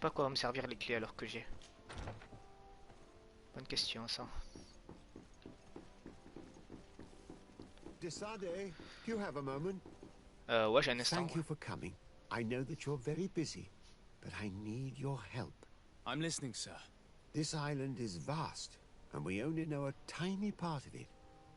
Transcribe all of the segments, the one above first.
pas à quoi vont me servir les clés alors que j'ai. Bonne question ça. Desade, do you have a moment? Ouais, j'ai un instant. Thank you for coming. I know that you're very busy, but I need your help. I'm listening, sir. This island is vast, and we only know a tiny part of it.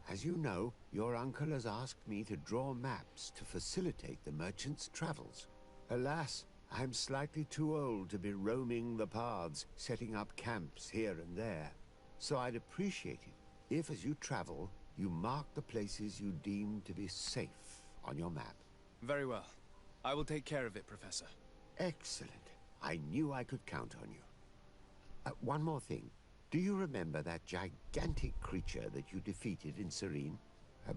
As you know, your uncle has asked me to draw maps to facilitate the merchant's travels. Alas, I'm slightly too old to be roaming the paths, setting up camps here and there. So I'd appreciate it if, as you travel, you mark the places you deem to be safe on your map. Very well. I will take care of it, Professor. Excellent. I knew I could count on you. One more thing. Do you remember that gigantic creature that you defeated in Serene?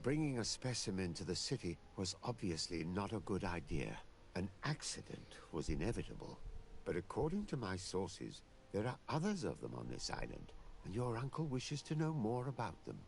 Bringing a specimen to the city was obviously not a good idea. An accident was inevitable. But according to my sources, there are others of them on this island, and your uncle wishes to know more about them.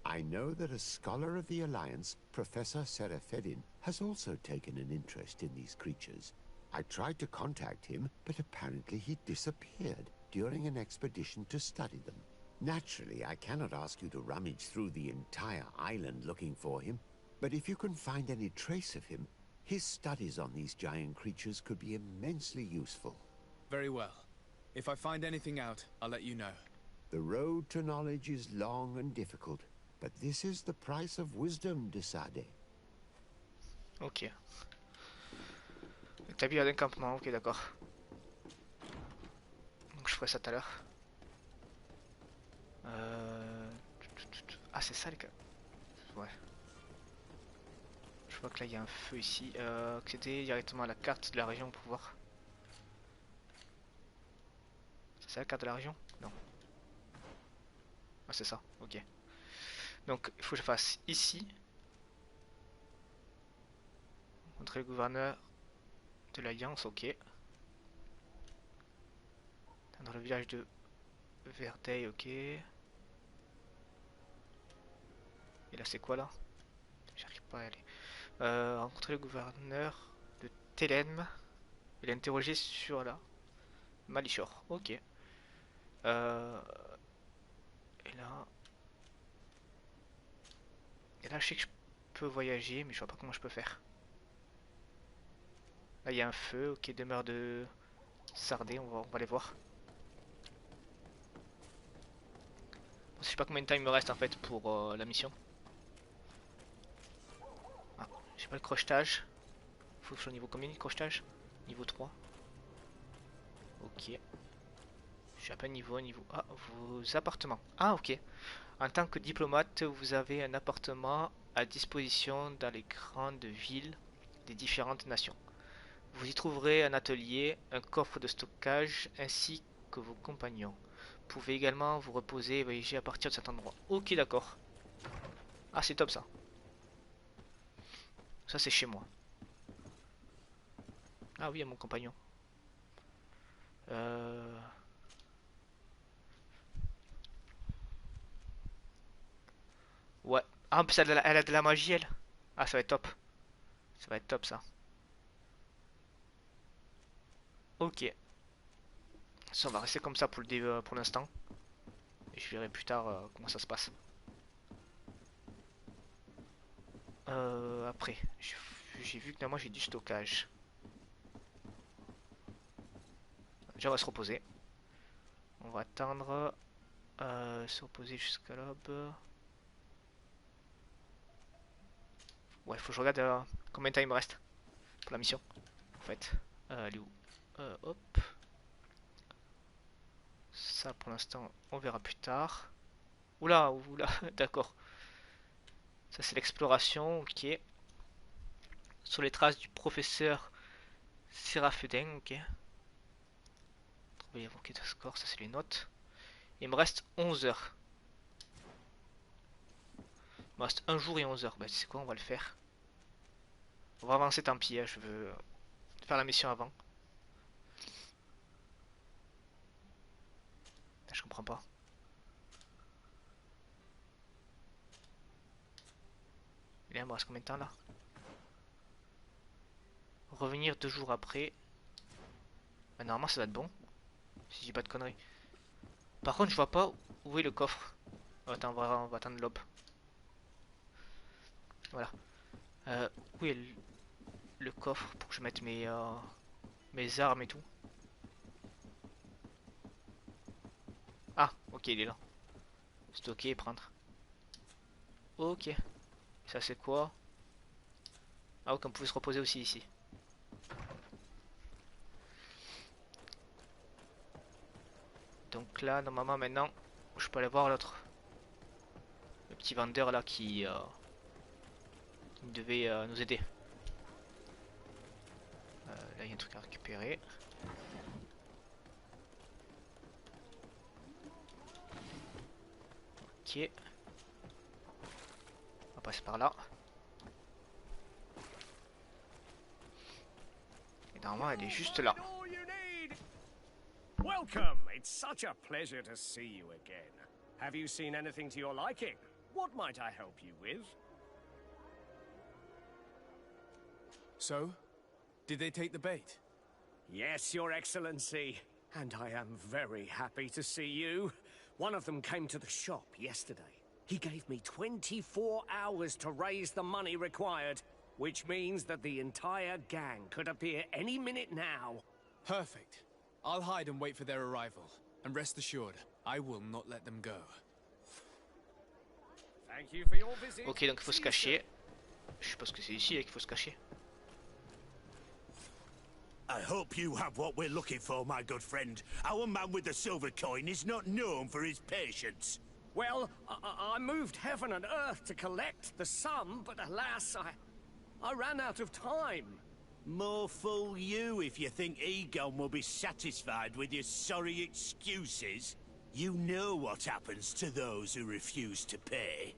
I know that a scholar of the Alliance, Professor Serafedin, has also taken an interest in these creatures. I tried to contact him, but apparently he disappeared during an expedition to study them. Naturally, I cannot ask you to rummage through the entire island looking for him, but if you can find any trace of him, his studies on these giant creatures could be immensely useful. Very well. If I find anything out, I'll let you know. The road to knowledge is long and difficult, but this is the price of wisdom, Desade. Ok. Établir un campement, ok d'accord. Donc je ferai ça tout à l'heure. Ah c'est ça les gars. Ouais. Je vois que là il y a un feu ici. Accéder directement à la carte de la région pour voir. C'est ça la carte de la région? Non. Ah c'est ça, ok. Donc il faut que je fasse ici. Montrer le gouverneur de l'Alliance, ok. Dans le village de Voudraient, ok. Et là c'est quoi là? J'arrive pas à aller. Rencontrer le gouverneur de Télème et l'interroger sur la Malichor, ok. Et là... Et là je sais que je peux voyager, mais je vois pas comment je peux faire. Là il y a un feu, ok, demeure de Sardé, on va aller voir. Bon, je sais pas combien de temps il me reste en fait pour la mission. Ah, j'ai pas le crochetage. Faut que je sois au niveau combien de crochetage? Niveau 3. Ok. Je suis à pas niveau. Ah, vos appartements. Ah, ok. En tant que diplomate, vous avez un appartement à disposition dans les grandes villes des différentes nations. Vous y trouverez un atelier, un coffre de stockage ainsi que vos compagnons. Vous pouvez également vous reposer et voyager à partir de cet endroit. Ok, d'accord. Ah, c'est top ça. Ça, c'est chez moi. Ah oui, à mon compagnon. Ouais. Ah, en plus, elle a de la magie, elle. Ah, ça va être top. Ça va être top, ça. Ok. Ça, on va rester comme ça pour l'instant. Et je verrai plus tard comment ça se passe. Après, j'ai vu que là, moi, j'ai du stockage. Déjà, on va se reposer. On va attendre. Se reposer jusqu'à l'aube. Ouais, faut que je regarde combien de temps il me reste pour la mission. En fait, elle est où? Hop. Ça, pour l'instant, on verra plus tard. Oula, oula, d'accord. Ça, c'est l'exploration, ok. Sur les traces du professeur Séraphédin, ok. Trouver évoqué de score, ça c'est les notes. Il me reste 11 heures. Il me reste un jour et 11 heures. Bah, c'est quoi, on va le faire. On va avancer, tant pis, hein, je veux faire la mission avant. Je comprends pas. Et là, il me reste combien de temps là? Revenir 2 jours après. Bah, normalement, ça va être bon. Si je dis pas de conneries. Par contre, je vois pas où est le coffre. Attends, on va attendre l'aube. Voilà. Où est le coffre pour que je mette mes armes et tout? Ah, ok, il est là. Stocker et prendre. Ok. Ça c'est quoi? Ah, ok, on pouvait se reposer aussi ici. Donc là, normalement, maintenant, je peux aller voir l'autre. Le petit vendeur là qui devait nous aider. Là, il y a un truc à récupérer. Ok. On va passer par là. Et normalement, elle est juste là. Welcome! It's such a pleasure to see you again. Have you seen anything to your liking? What might I help you with? So, did they take the bait? Yes, Your Excellency. And I am very happy to see you. One of them came to the shop yesterday. He gave me 24 hours to raise the money required, which means that the entire gang could appear any minute now. Perfect. I'll hide and wait for their arrival. And rest assured, I will not let them go. Thank you for your visit. Ok, donc il faut se cacher. Je suppose que c'est ici qu'il faut se cacher. I hope you have what we're looking for, my good friend. Our man with the silver coin is not known for his patience. Well, I moved heaven and earth to collect the sum, but alas, I ran out of time. More fool you if you think Egon will be satisfied with your sorry excuses. You know what happens to those who refuse to pay.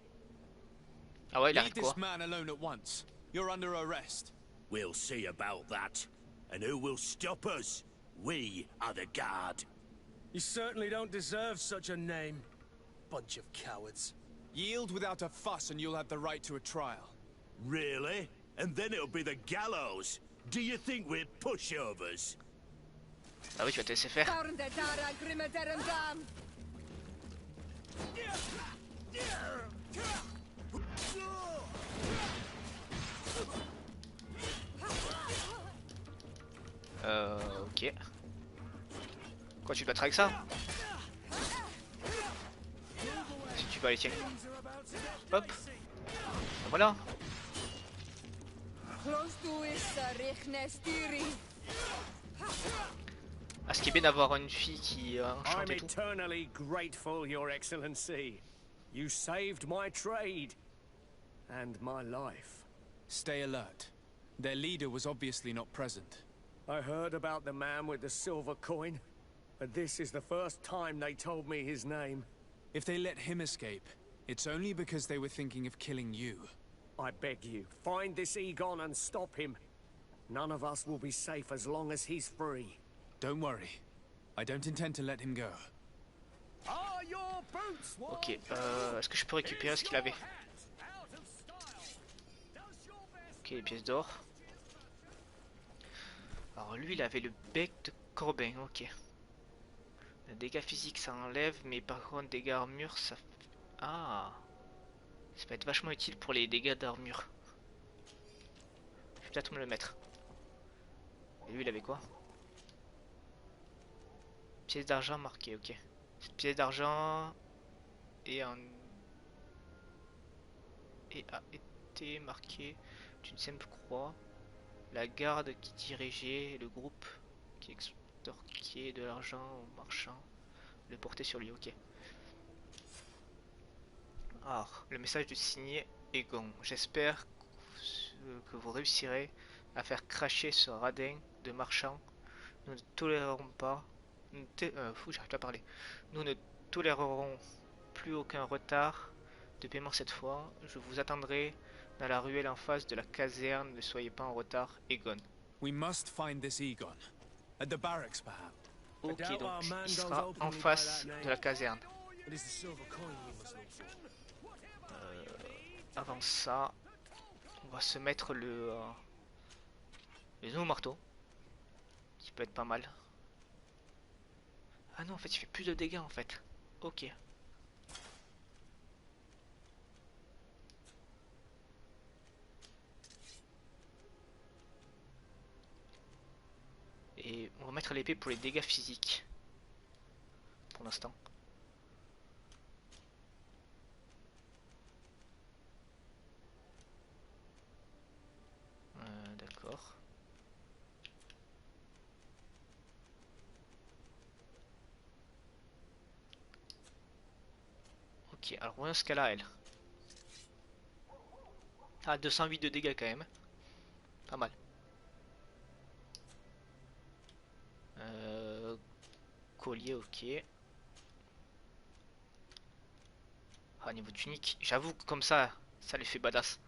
Ah ouais, il Leave arrive quoi? this man alone at once. You're under arrest. We'll see about that. And who will stop us? We are the guard. You certainly don't deserve such a name. Bunch of cowards. Yield without a fuss and you'll have the right to a trial. Really? And then it'll be the gallows. Do you think we're pushovers? Ah oui, tu vas te laisser faire. Ok. Quoi, tu te battras avec ça? Si tu vas aller, tiens. Hop. Voilà. Ah, ce qui est bien d'avoir une fille qui chante I'm et tout. eternally grateful, Your Excellency. You saved my trade and my life. Stay alert. Their leader was obviously not present. I heard about the man with the silver coin, but this is the first time they told me his name. If they let him escape, it's only because they were thinking of killing you. I beg you, find this Egon and stop him. None of us will be safe as long as he's free. Don't worry. I don't intend to let him go. Are your boots warm? Ok, est-ce que je peux récupérer ce qu'il avait? Ok, les pièces d'or. Alors lui, il avait le bec de Corbin, ok. Le dégât physique, ça enlève, mais par contre, dégâts armure, ça... Ah, ça peut être vachement utile pour les dégâts d'armure. Je vais peut-être me le mettre. Et lui, il avait quoi? Pièce d'argent marquée, ok. Cette pièce d'argent et a été marquée d'une simple croix. La garde qui dirigeait le groupe qui extorquait de l'argent aux marchands le portait sur lui, ok. Alors, le message de signé Egon. J'espère que vous réussirez à faire cracher ce radin de marchands. Nous ne tolérerons pas. J'arrive pas à parler. Nous ne tolérerons plus aucun retard de paiement cette fois. Je vous attendrai dans la ruelle en face de la caserne. Ne soyez pas en retard, Egon. We must find this Egon. At the barracks, perhaps. Ok, donc il sera en face de la caserne. It is the silver coin we must look for. Avant ça, on va se mettre le nouveau marteau, qui peut être pas mal. Ah non, en fait, il fait plus de dégâts en fait. Ok. Et on va mettre l'épée pour les dégâts physiques. Pour l'instant. D'accord. Ok, alors voyons ce qu'elle a elle. Ah, 208 de dégâts quand même. Pas mal. Collier, ok. Ah, niveau tunique, j'avoue que comme ça les fait badass.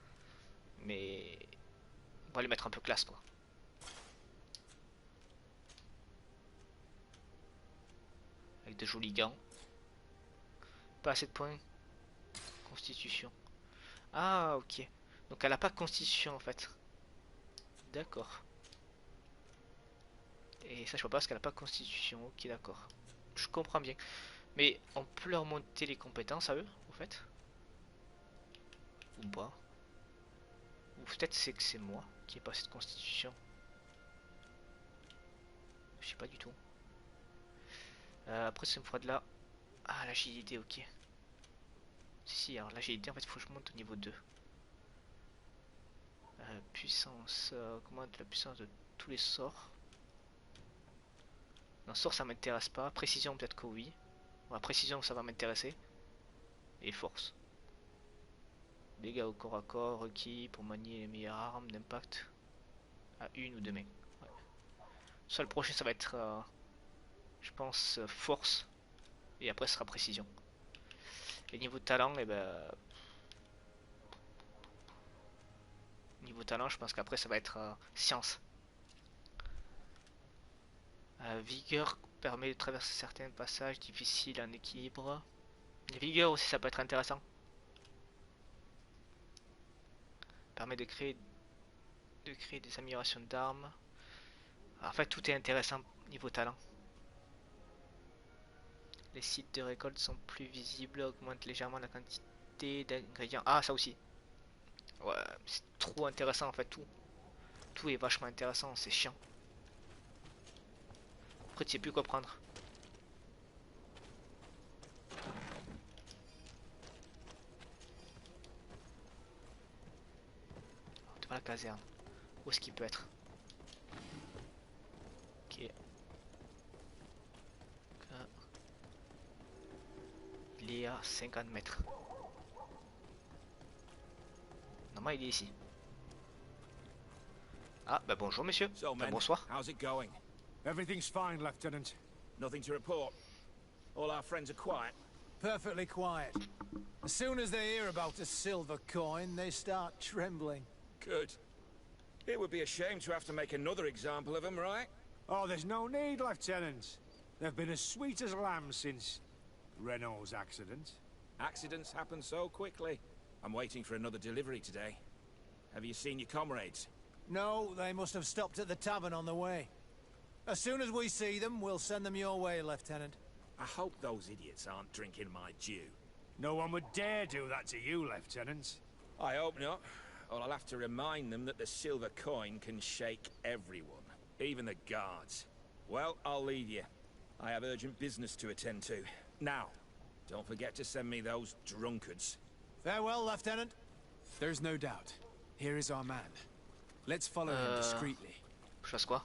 Mais on va les mettre un peu classe quoi. Avec de jolis gants. Pas assez de points. Constitution. Ah, ok. Donc elle a pas constitution en fait. D'accord. Et ça je vois pas parce qu'elle a pas constitution. Ok, d'accord. Je comprends bien. Mais on peut leur monter les compétences à eux, en fait. Ou pas. Ou peut-être c'est que c'est moi qui ai pas cette constitution. Je sais pas du tout. Après ça me fera de la... Ah, l'agilité, ok. Si, alors l'agilité en fait il faut que je monte au niveau 2. Puissance... comment de la puissance de tous les sorts. Non, sort ça m'intéresse pas. Précision peut-être que oui. La précision ça va m'intéresser. Et force. Dégâts au corps à corps requis pour manier les meilleures armes d'impact à une ou deux mains. Ouais. Ça le prochain ça va être je pense force et après ce sera précision. Et niveau talent, et ben niveau talent je pense qu'après ça va être science. Vigueur permet de traverser certains passages difficiles en équilibre. Vigueur aussi ça peut être intéressant. Permet de créer des améliorations d'armes. En fait tout est intéressant niveau talent. Les sites de récolte sont plus visibles, augmente légèrement la quantité d'ingrédients. Ah, ça aussi. Ouais, c'est trop intéressant en fait, tout. Tout est vachement intéressant, c'est chiant. Après, tu sais plus quoi prendre. Devant la caserne. Où est-ce qu'il peut être? Ok. Il est à 50 mètres. Normalement, il est ici. Ah, bah bonjour monsieur. So, Enfin, men, bonsoir. how's it going? Everything's fine, Lieutenant. Nothing to report. All our friends are quiet. Perfectly quiet. As soon as they hear about a silver coin, they start trembling. Good. It would be a shame to have to make another example of them, right? Oh, there's no need, Lieutenant. They've been as sweet as lambs since Renault's accident. Accidents happen so quickly. I'm waiting for another delivery today. Have you seen your comrades? No, they must have stopped at the tavern on the way. As soon as we see them, we'll send them your way, Lieutenant. I hope those idiots aren't drinking my dew. No one would dare do that to you, Lieutenant. I hope not. Or I'll have to remind them that the silver coin can shake everyone, even the guards. Well, I'll leave you. I have urgent business to attend to. Now, don't forget to send me those drunkards. Farewell, Lieutenant. There's no doubt. Here is our man. Let's follow him discreetly. Je fasse quoi?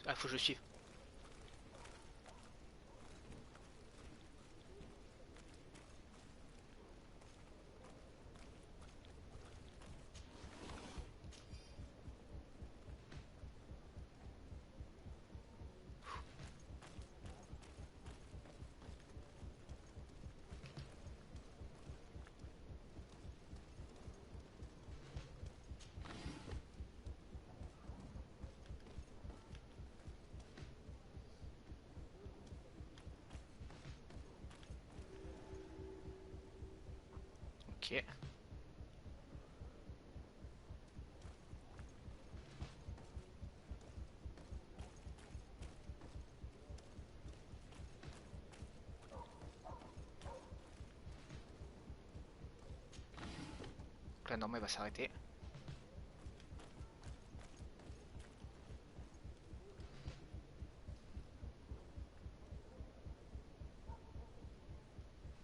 Ah, faut que je le suive. Ok. non, mais il va s'arrêter.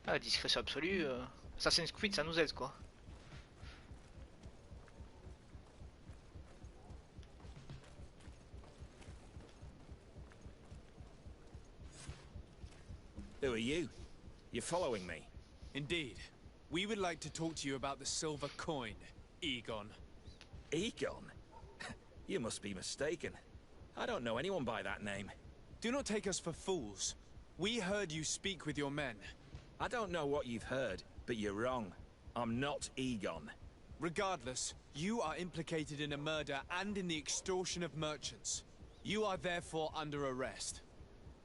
Ah, discrétion absolue. Assassin's Creed, ça nous aide quoi. Who are you? You're following me? Indeed. We would like to talk to you about the silver coin, Egon. Egon? You must be mistaken. I don't know anyone by that name. Do not take us for fools. We heard you speak with your men. I don't know what you've heard, but you're wrong. I'm not Egon. Regardless, you are implicated in a murder and in the extortion of merchants. You are therefore under arrest.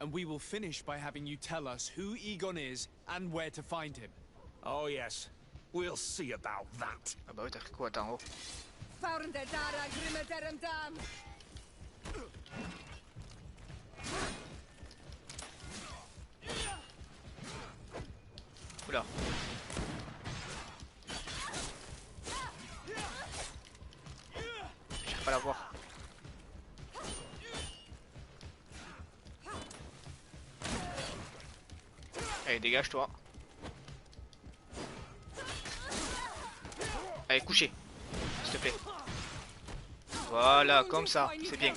And we will finish by having you tell us who Egon is and where to find him. Oh yes, we'll see about that. Ah bah oui, t'as fait quoi, t'es en haut? Oula. J'arrive pas à la voir. Allez, dégage-toi. Allez, coucher, s'il te plaît. Voilà, comme ça, c'est bien.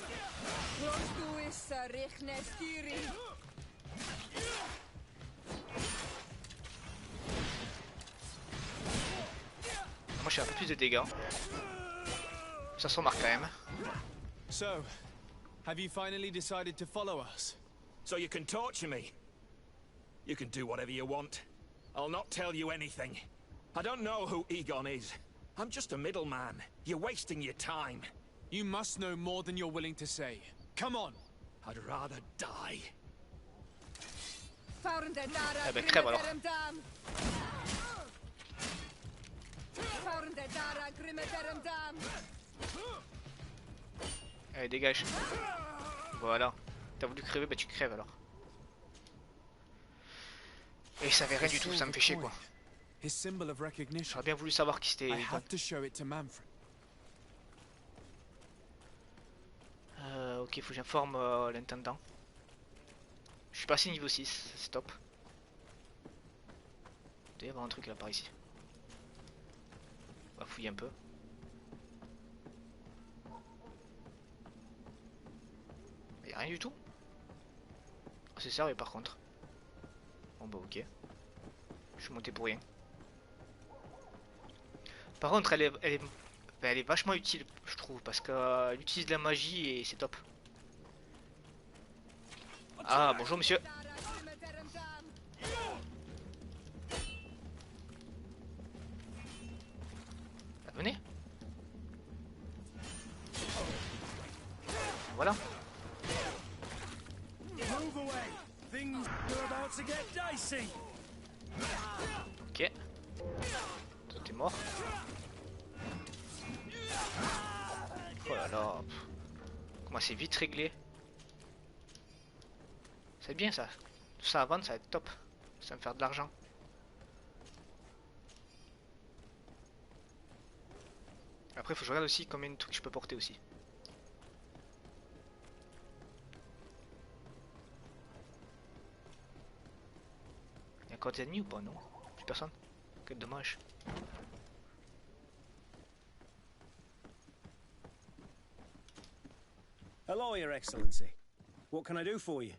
Moi, je fais un peu plus de dégâts. Ça se remarque quand même. So, have you finally decided to follow us? So you can torture me. You can do whatever you want. I'll not tell you anything. I don't know who Egon is. I'm just a middleman. You're wasting your time. You must know more than you're willing to say. Come on! I'd rather die. Eh ben crève alors. Allez, dégage. Voilà. T'as voulu crever, bah tu crèves alors. Et ça avait rien du tout, ça me fait chier quoi. J'aurais bien voulu savoir qui c'était. Ok, faut que j'informe l'intendant. Je suis passé niveau 6, c'est top. Il doit y avoir un truc là par ici. On va fouiller un peu. Il n'y a rien du tout. C'est sérieux par contre. Bon bah ok. Je suis monté pour rien. Par contre elle est vachement utile je trouve parce qu'elle utilise de la magie et c'est top. Ah bonjour monsieur. Ah, venez. Voilà. Ok. Toi t'es mort. Oh là là. Comment c'est vite réglé. C'est bien ça. Tout ça à vendre ça va être top. Ça va me faire de l'argent. Après faut que je regarde aussi combien de trucs je peux porter aussi. Y'a encore des ennemis ou pas? Non, plus personne. Quel dommage. Hello, Your Excellency. What can I do for you?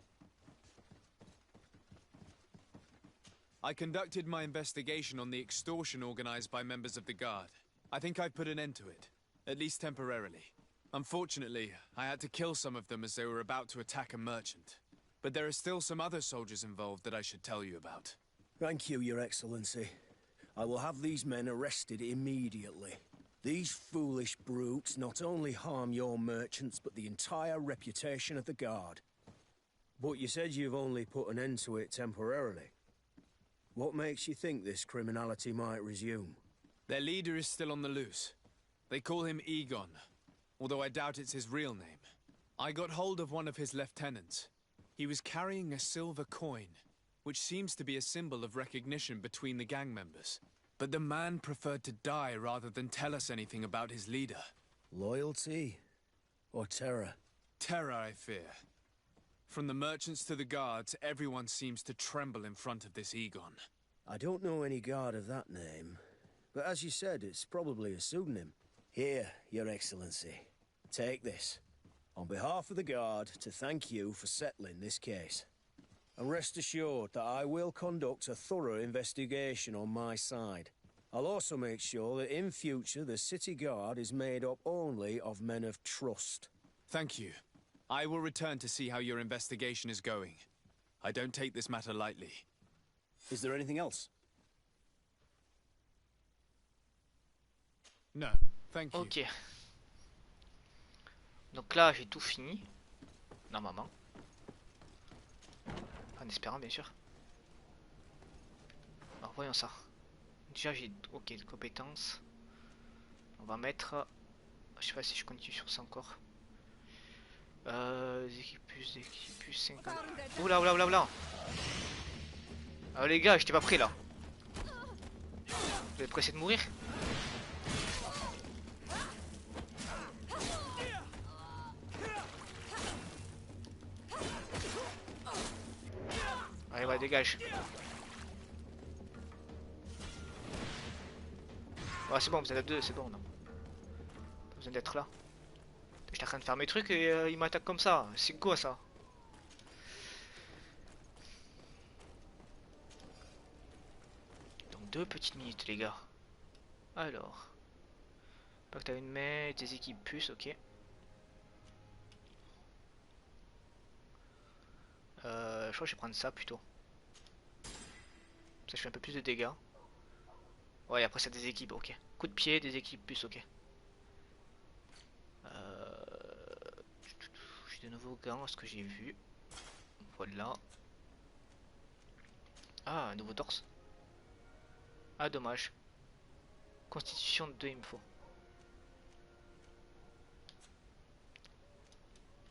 I conducted my investigation on the extortion organized by members of the Guard. I think I've put an end to it, at least temporarily. Unfortunately, I had to kill some of them as they were about to attack a merchant. But there are still some other soldiers involved that I should tell you about. Thank you, Your Excellency. I will have these men arrested immediately. These foolish brutes not only harm your merchants, but the entire reputation of the Guard. But you said you've only put an end to it temporarily. What makes you think this criminality might resume? Their leader is still on the loose. They call him Egon, although I doubt it's his real name. I got hold of one of his lieutenants. He was carrying a silver coin, which seems to be a symbol of recognition between the gang members. but the man preferred to die rather than tell us anything about his leader. Loyalty? Or terror? Terror, I fear. From the merchants to the guards, everyone seems to tremble in front of this Egon. I don't know any guard of that name, but as you said, it's probably a pseudonym. Here, Your Excellency. Take this. On behalf of the Guard, to thank you for settling this case. And rest assured that I will conduct a thorough investigation on my side. I'll also make sure that in future the City Guard is made up only of men of trust. Thank you. I will return to see how your investigation is going. I don't take this matter lightly. Is there anything else? No, thank you. Ok. Donc là, j'ai tout fini. Normalement. En espérant, bien sûr. Alors, voyons ça. Déjà, j'ai... Ok, de compétences. On va mettre... Je sais pas si je continue sur ça encore. Des équipes plus 50... Oula, oula, oula, oula. Ah les gars, j'étais pas prêt là. Vous êtes pressés de mourir? Allez, ouais, dégage. Ouais, c'est bon, vous êtes deux, c'est bon, non? Pas besoin d'être là. J'étais en train de faire mes trucs et il m'attaque comme ça. C'est quoi ça? Donc 2 petites minutes, les gars. Alors. Pas que t'as une main, des équipes plus, ok. Je crois que je vais prendre ça plutôt. Ça je fais un peu plus de dégâts. Ouais, après c'est des équipes, ok. Coup de pied, des équipes plus, ok. J'ai de nouveaux gants, ce que j'ai vu. Voilà. Ah, un nouveau torse. Ah, dommage. Constitution de 2, il me faut.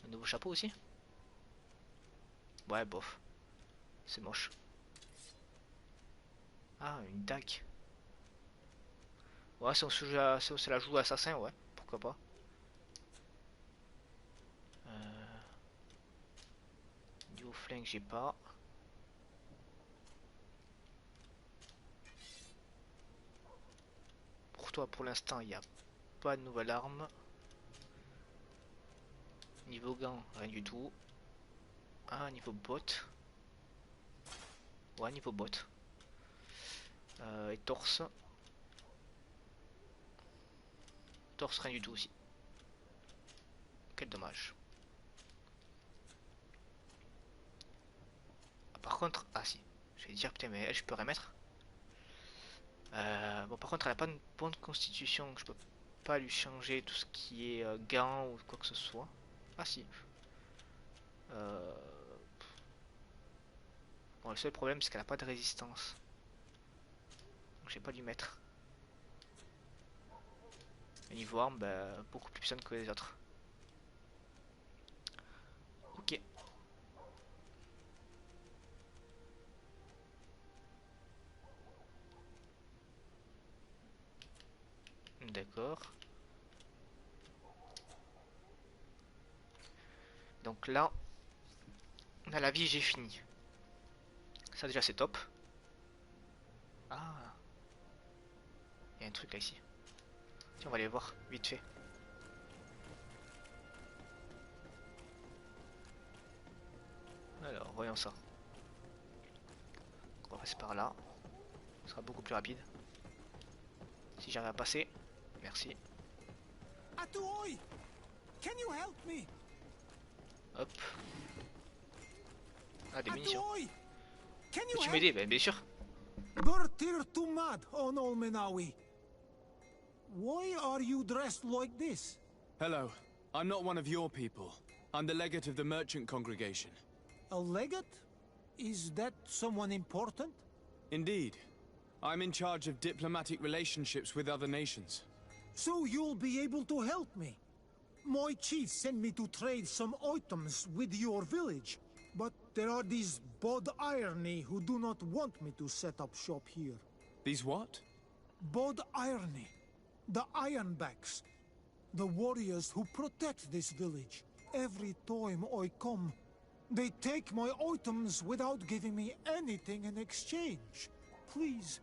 Un nouveau chapeau aussi. Ouais, bof. C'est moche. Ah, une dague. Ouais, si on se la joue assassin, ouais. Pourquoi pas. Niveau flingue, j'ai pas. Pour toi, pour l'instant, il n'y a pas de nouvelle arme. Niveau gant, rien du tout. Ah, niveau bot. Ouais, niveau bot. Et torse. Torse, rien du tout aussi. Quel dommage. Ah, par contre, ah si. Je vais dire, putain, mais elle, je peux remettre. Bon, par contre, elle a pas une bonne constitution, donc je peux pas lui changer tout ce qui est gants ou quoi que ce soit. Ah si. Bon, le seul problème c'est qu'elle a pas de résistance. Donc je vais pas lui mettre. Et niveau arme, bah, beaucoup plus puissante que les autres. Ok. D'accord. Donc là, on a la vie, j'ai fini. Ça déjà c'est top. Ah. Il y a un truc là ici. Tiens, on va aller voir vite fait. Alors, voyons ça. On va passer par là. Ce sera beaucoup plus rapide. Si j'arrive à passer. Merci. Hop. Ah, des munitions. Peux-tu m'aider? Ben, bien sûr. Why are you dressed like this? Hello. I'm not one of your people. I'm the legate of the merchant congregation. A legate? Is that someone important? Indeed. I'm in charge of diplomatic relationships with other nations. So you'll be able to help me. My chief sent me to trade some items with your village, but there are these Bod Irony who do not want me to set up shop here. These what? Bod Irony, the Ironbacks, the warriors who protect this village. Every time I come, they take my items without giving me anything in exchange. Please,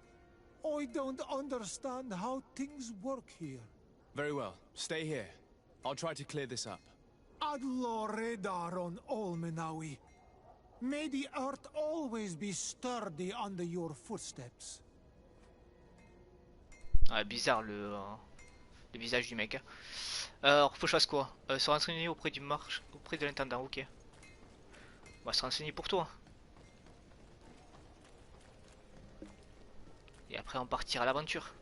I don't understand how things work here. Very well. Stay here. I'll try to clear this up. Adlo Redar on Olmenawi. May the earth always be sturdy under your footsteps. Ah, bizarre le visage du mec. Alors, faut que je fasse quoi? Se renseigner auprès du marche, auprès de l'intendant, ok. On va se renseigner pour toi. Et après, on partira à l'aventure.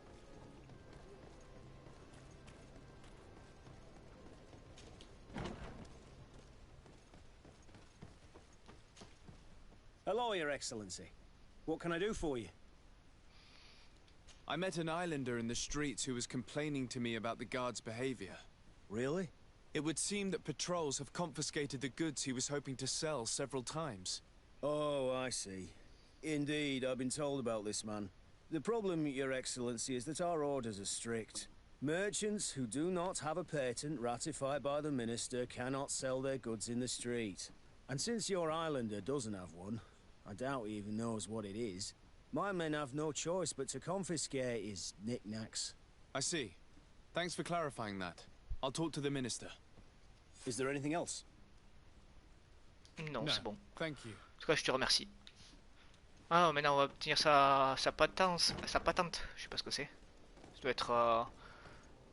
Hello, Your Excellency. What can I do for you? I met an islander in the streets who was complaining to me about the guard's behavior. Really? It would seem that patrols have confiscated the goods he was hoping to sell several times. Oh, I see. Indeed, I've been told about this man. The problem, Your Excellency, is that our orders are strict. Merchants who do not have a patent ratified by the minister cannot sell their goods in the street. And since your islander doesn't have one, I doubt he even knows what it is, my men have no choice but to confiscate his knickknacks. I see. Thanks for clarifying that. I'll talk to the minister. Is there anything else? Non, c'est bon. Thank you. En tout cas, je te remercie. Ah, maintenant on va obtenir sa patente. Je sais pas ce que c'est. Ça doit être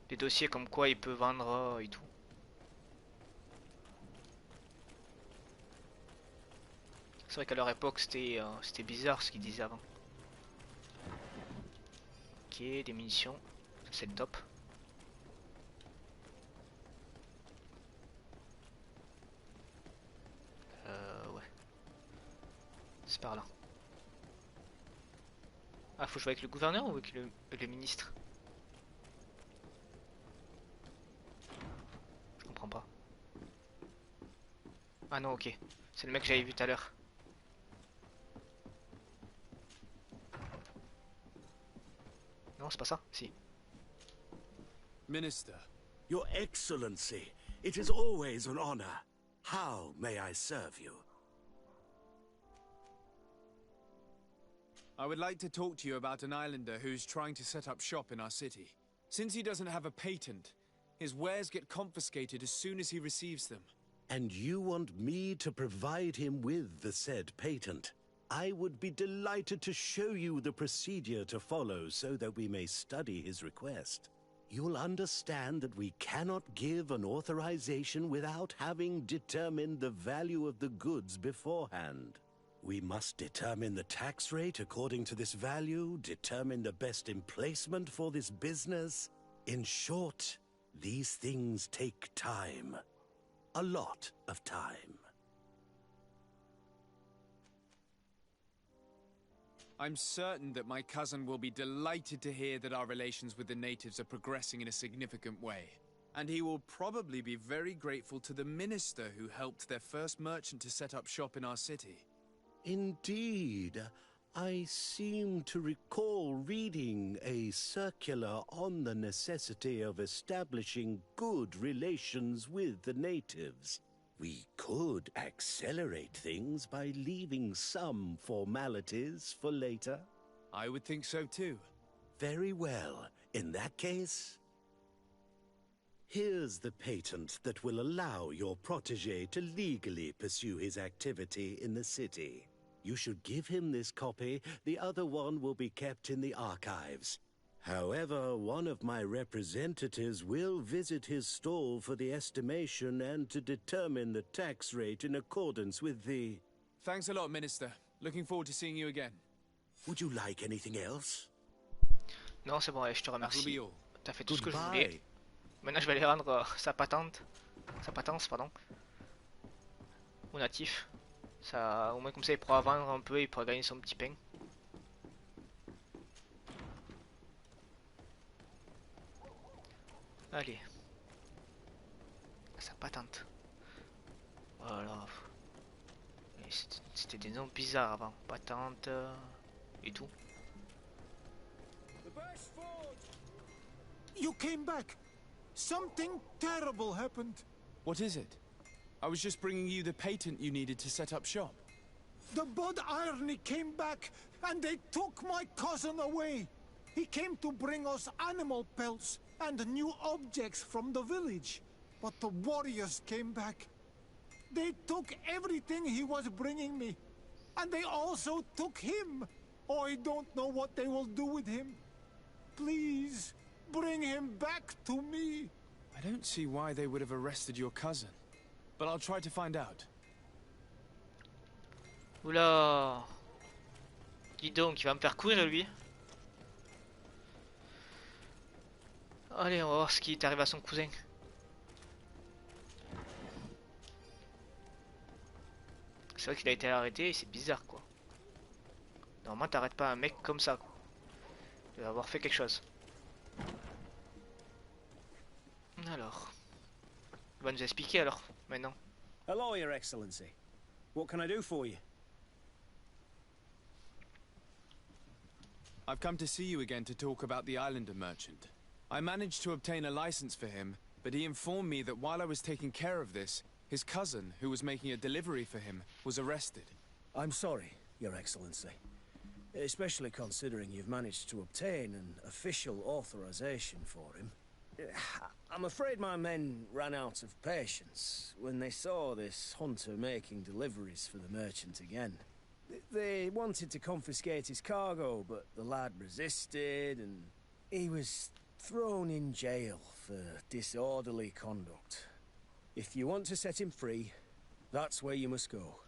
des dossiers comme quoi il peut vendre et tout. C'est vrai qu'à leur époque c'était bizarre ce qu'ils disaient avant. Ok, des munitions, c'est le top. Ouais. C'est par là. Ah, faut jouer avec le gouverneur ou avec le ministre? Je comprends pas. Ah non, ok. C'est le mec que j'avais vu tout à l'heure. Non, c'est pas ça? Si. Minister. Your Excellency, it is always an honor. How may I serve you? I would like to talk to you about an islander who's trying to set up shop in our city. Since he doesn't have a patent, his wares get confiscated as soon as he receives them. And you want me to provide him with the said patent? I would be delighted to show you the procedure to follow so that we may study his request. You'll understand that we cannot give an authorization without having determined the value of the goods beforehand. We must determine the tax rate according to this value, determine the best emplacement for this business. In short, these things take time. A lot of time. I'm certain that my cousin will be delighted to hear that our relations with the natives are progressing in a significant way. And he will probably be very grateful to the minister who helped their first merchant to set up shop in our city. Indeed. I seem to recall reading a circular on the necessity of establishing good relations with the natives. We could accelerate things by leaving some formalities for later. I would think so too. Very well. In that case, here's the patent that will allow your protégé to legally pursue his activity in the city. You should give him this copy. The other one will be kept in the archives. However, one of my representatives will visit his stall for the estimation and to determine the tax rate in accordance with the... Thanks a lot, Minister. Looking forward to seeing you again. Would you like anything else? Non, c'est bon, allez, je te That will be remercie. all. T'as fait tout ce que je Goodbye. voulais. Maintenant, je vais aller rendre sa patente, pardon, au natif. Ça, au moins comme ça, il pourra vendre un peu, il pourra gagner son petit pain. Allez. Sa patente. Voilà. C'était des noms bizarres avant. Patente et tout. The best form you came back. Something terrible happened. What is it? I was just bringing you the patent you needed to set up shop. The Bod Irony came back, and they took my cousin away. He came to bring us animal pelts and new objects from the village. But the warriors came back. They took everything he was bringing me. And they also took him. Oh, I don't know what they will do with him. Please, bring him back to me. I don't see why they would have arrested your cousin. But I'll try to find out. Oula. Dis donc, il va me faire courir lui. Allez, on va voir ce qui est arrivé à son cousin. C'est vrai qu'il a été arrêté et c'est bizarre quoi. Normalement t'arrêtes pas un mec comme ça quoi. Il doit avoir fait quelque chose. Alors. Il va nous expliquer alors, maintenant. Hello, Your Excellency. What can I do for you? I've come to see you again to talk about the Islander merchant. I managed to obtain a license for him, but he informed me that while I was taking care of this, his cousin, who was making a delivery for him, was arrested. I'm sorry, Your Excellency. Especially considering you've managed to obtain an official authorization for him. I'm afraid my men ran out of patience when they saw this hunter making deliveries for the merchant again. They wanted to confiscate his cargo, but the lad resisted and he was thrown in jail for disorderly conduct. If you want to set him free, that's where you must go.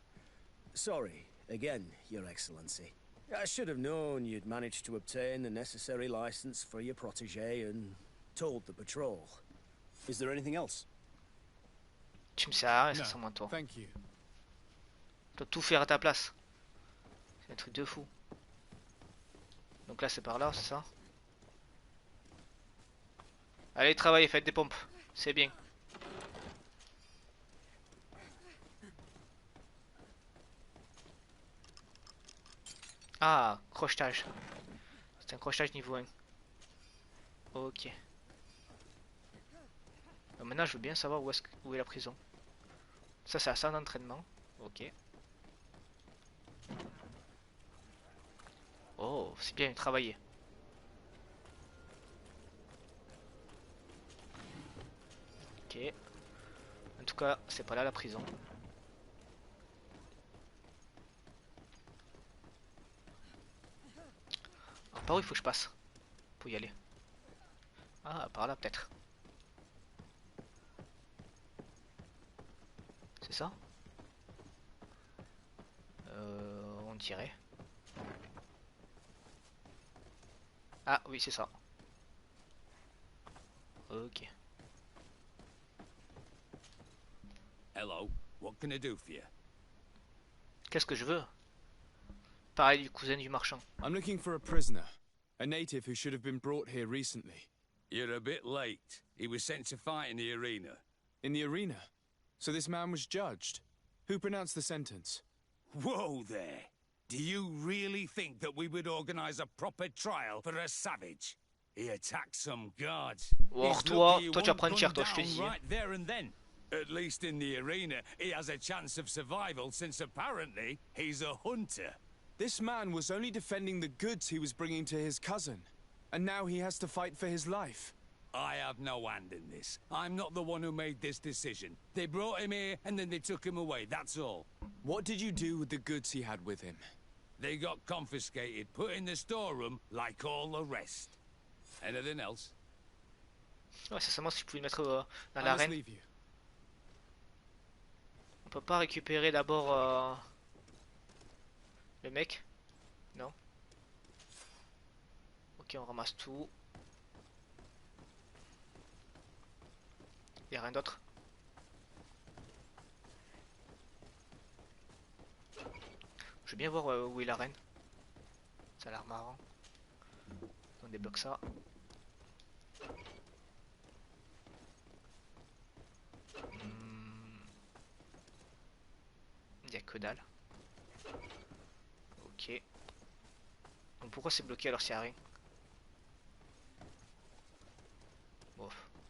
Sorry, again, Your Excellency. I should have known you'd managed to obtain the necessary license for your protégé and told the patrol. Is there anything else? Tu me sers à rien, ça sans moi toi. Thank you. Je dois tout faire à ta place. C'est un truc de fou. Donc là c'est par là, c'est ça? Allez travaillez, faites des pompes. C'est bien. Ah, crochetage. C'est un crochetage niveau 1. Ok. Maintenant je veux bien savoir où est la prison. Ça c'est la salle d'entraînement. Ok. Oh, c'est bien travaillé. Ok. En tout cas, c'est pas là la prison. Alors, par où il faut que je passe pour y aller? Ah, par là peut-être. C'est ça? On dirait. Ah oui, c'est ça. Ok. Hello, what can I do for you? Qu'est-ce que je veux? Pareil du cousin du marchand. I'm looking for a prisoner. A native who should have been brought here recently. You're a bit late. He was sent to fight in the arena. In the arena? So this man was judged? Who pronounced the sentence? Whoa there! Do you really think that we would organize a proper trial for a savage? He attacked some guards. Oh, He's toi, lucky he toi tu vas won't prendre cher, gun toi, je te down dis. right there and then. At least in the arena, he has a chance of survival since apparently he's a hunter. This man was only defending the goods he was bringing to his cousin. And now he has to fight for his life. I have no hand in this. I'm not the one who made this decision. They brought him here and then they took him away, that's all. What did you do with the goods he had with him? They got confiscated, put in the storeroom like all the rest. Anything else? Ouais, c'est seulement si je pouvais le mettre dans I must l'arène. leave you. On peut pas récupérer d'abord le mec? Non. Ok, on ramasse tout. Y'a rien d'autre? Je veux bien voir où est la reine. Ça a l'air marrant. On débloque ça. Il n'y a que dalle. Ok. Donc pourquoi c'est bloqué alors s'il n'y a rien?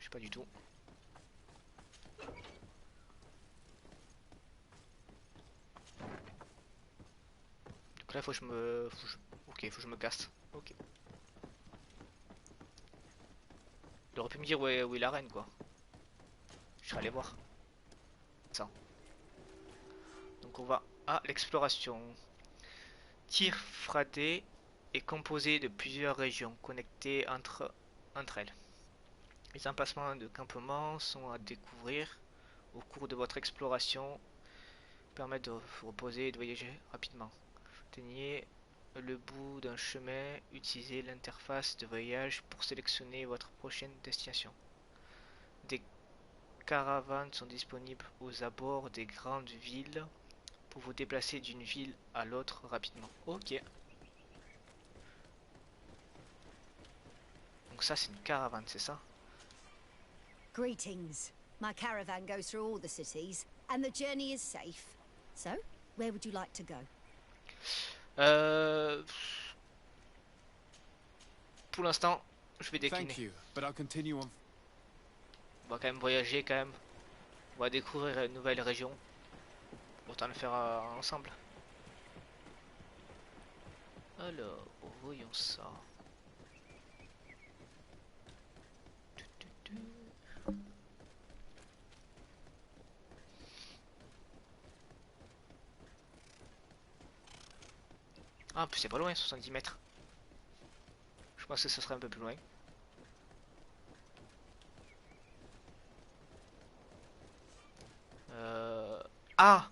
sais pas du tout. Donc là, faut que je me... Ok, faut que je me casse. Ok. Il aurait pu me dire où est la reine, quoi. Je serais allé voir. Ça. Donc on va à l'exploration. Tir Fradé est composé de plusieurs régions connectées entre elles. Les emplacements de campement sont à découvrir au cours de votre exploration. Permettent de vous reposer et de voyager rapidement. Atteignez le bout d'un chemin, utilisez l'interface de voyage pour sélectionner votre prochaine destination. Des caravanes sont disponibles aux abords des grandes villes pour vous déplacer d'une ville à l'autre rapidement. Ok. Donc ça c'est une caravane, c'est ça? Greetings. My caravan goes through all the cities, and the journey is safe. So, where would you like to go? Pour l'instant, je vais décliner. Thank you, but I'll continue on. On va quand même voyager quand même. On va découvrir une nouvelle région. Autant le faire ensemble. Alors, voyons ça. Ah, en plus c'est pas loin, 70 mètres. Je pense que ce serait un peu plus loin. Ah,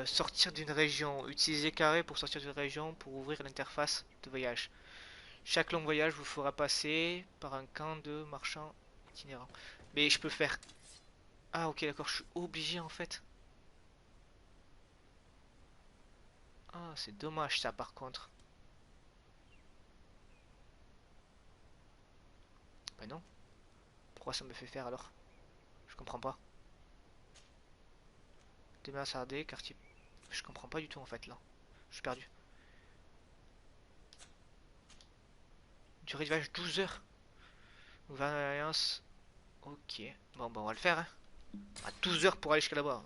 sortir d'une région. Utiliser carré pour sortir d'une région pour ouvrir l'interface de voyage. Chaque long voyage vous fera passer par un camp de marchands itinérants. Mais je peux faire... Ah ok d'accord, je suis obligé en fait. Ah c'est dommage ça par contre. Bah non. Pourquoi ça me fait faire alors? Je comprends pas. Demain Sardé, quartier... Je comprends pas du tout en fait là. Je suis perdu. Durée de voyage 12 heures. Gouverneur. Ok. Bon bah on va le faire hein. À 12 heures pour aller jusqu'à là-bas.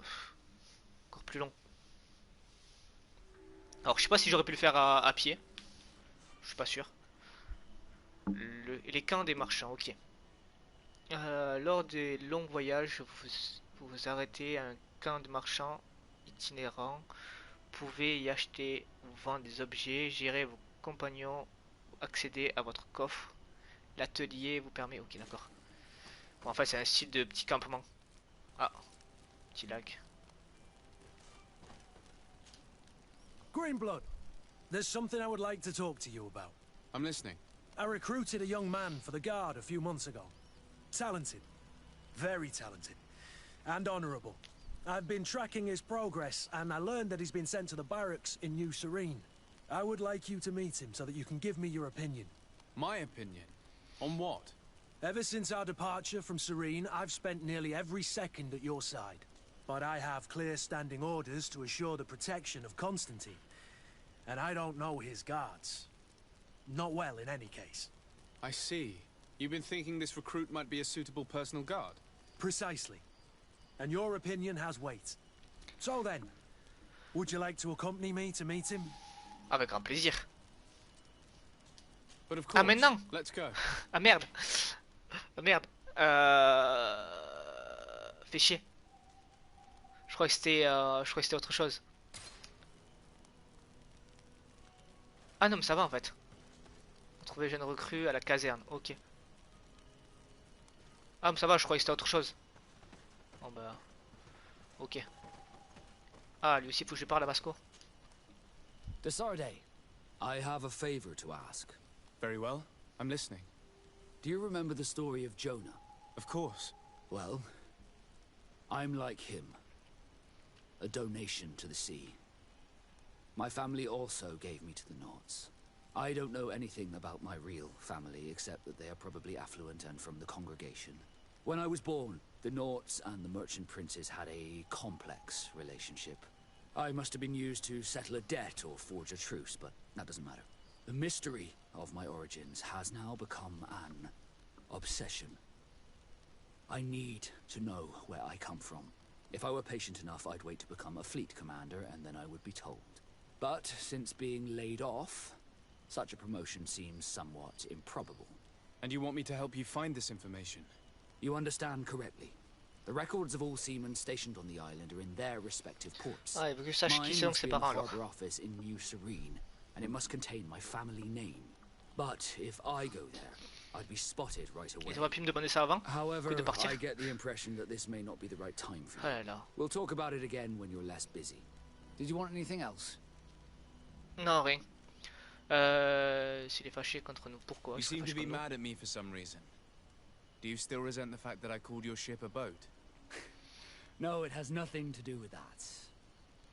Encore plus long. Alors je sais pas si j'aurais pu le faire à pied. Je suis pas sûr. Les camps des marchands, ok. Lors des longs voyages, vous vous arrêtez à un camp de marchands itinérants. Vous pouvez y acheter ou vendre des objets, gérer vos compagnons, accéder à votre coffre. L'atelier vous permet... Ok, d'accord. Bon, en fait, c'est un style de petit campement. Ah, petit lag. Greenblood, there's something I would like to talk to you about. I'm listening. I recruited a young man for the Guard a few months ago. Talented. Very talented. And honorable. I've been tracking his progress, and I learned that he's been sent to the barracks in New Serene. I would like you to meet him so that you can give me your opinion. My opinion? On what? Ever since our departure from Serene, I've spent nearly every second at your side. But I have clear standing orders to assure the protection of Constantine. And I don't know his guards. Not well, in any case. I see. You've been thinking this recruit might be a suitable personal guard? Precisely. And your opinion has weight. So then, would you like to accompany me to meet him? Avec grand plaisir. But of course. Ah maintenant. Let's go. Ah merde. Ah merde. Fais chier. Je crois que c'était autre chose. Ah non mais ça va en fait. Trouver jeune recrue à la caserne. Ok. Ah mais ça va, je croyais que c'était autre chose. Bon bah. Ok. Ah lui aussi faut que je parle à Basco. Desarde, I have a favor to ask. Very well. I'm listening. Do you remember the story of Jonah? Of course. Well, I'm like him. A donation to the sea. My family also gave me to the Nords. I don't know anything about my real family, except that they are probably affluent and from the congregation. When I was born, the Nords and the merchant princes had a complex relationship. I must have been used to settle a debt or forge a truce, but that doesn't matter. The mystery of my origins has now become an obsession. I need to know where I come from. If I were patient enough, I'd wait to become a fleet commander, and then I would be told. But since being laid off, such a promotion seems somewhat improbable. And you want me to help you find this information? You understand correctly. The records of all seamen stationed on the island are in their respective ports. Ah, il veut que je sache qui Mine sont must ses be in the parents alors. harbor office in New Serene, and it must contain my family name. But if I go there, I'd be spotted right away. Ils auraient pu me demander ça avant However, que de partir. I get the impression that this may not be the right time for Oh you. là là. We'll talk about it again when you're less busy. Did you want anything else? Non, rien. S'il est fâché contre nous, pourquoi? You seem to be mad at me for some reason. Do you still resent the fact that I called your ship a boat? No, it has nothing to do with that.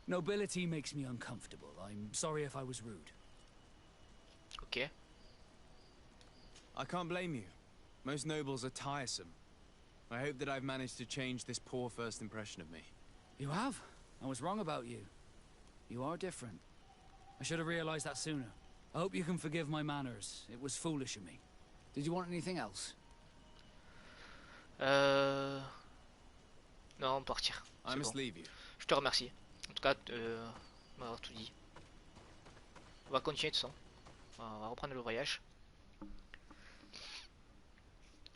Nobility makes me uncomfortable. I'm sorry if I was rude. Ok. I can't blame you. Most nobles are tiresome. I hope that I've managed to change this poor first impression of me. You have? I was wrong about you. You are different. I should have realized that sooner. I hope you can forgive my manners. It was foolish of me. Did you want anything else? Non, partir. I must Bon. leave you. Je te remercie. En tout cas, on m'avoir tout dit. On va continuer de toute façon. On va reprendre le voyage.